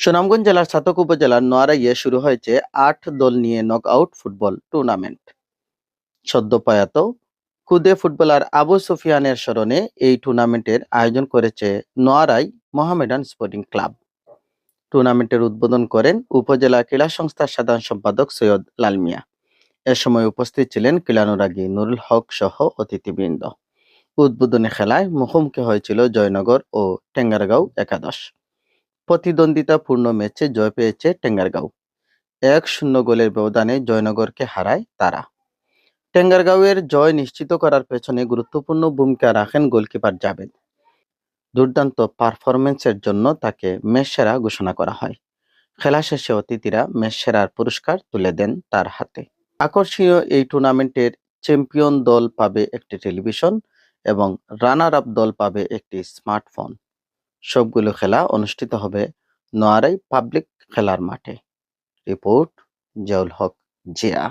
সুনামগঞ্জ জেলার ছাতক উপজেলার নোয়ারাইয়ে শুরু হয়েছে ৮ দল নিয়ে নকআউট ফুটবল টুর্নামেন্ট। সদ্য প্রয়াত খুদে ফুটবলার আবু সুফিয়ানের স্মরণে এই টুর্নামেন্টের আয়োজন করেছে নোয়ারাই মোহামেডান স্পোর্টিং ক্লাব। টুর্নামেন্টের উদ্বোধন করেন উপজেলা ক্রীড়া সংস্থার সাধারণ সম্পাদক সৈয়দ লাল মিয়া। এ সময় উপস্থিত ছিলেন ক্রীড়ানুরাগী নুরুল হক সহ অতিথিবৃন্দ। উদ্বোধনী খেলায় মুখোমুখি হয়েছিল জয়নগর ও টেঙ্গারগাঁও একাদশ। প্রতিদ্বন্দ্বিতাপূর্ণ ম্যাচে জয় পেয়েছে টেঙ্গারগাঁও। ১-০ গোলের ব্যবধানে জয়নগরকে হারায় তারা। টেঙ্গারগাঁওয়ের জয় নিশ্চিত করার পেছনে গুরুত্বপূর্ণ ভূমিকা রাখেন গোলকিপার জাবেদ। দুর্দান্ত পারফরম্যান্সের জন্য তাকে ম্যাচ সেরা ঘোষণা করা হয়। খেলা শেষে অতিথিরা ম্যাচ সেরার পুরস্কার তুলে দেন তার হাতে। আকর্ষণীয় এই টুর্নামেন্টের চ্যাম্পিয়ন দল পাবে একটি টেলিভিশন এবং রানার আপ দল পাবে একটি স্মার্টফোন। সবগুলো খেলা অনুষ্ঠিত হবে নোয়ারাই পাবলিক খেলার মাঠে। রিপোর্ট জিয়াউল হক জিয়া।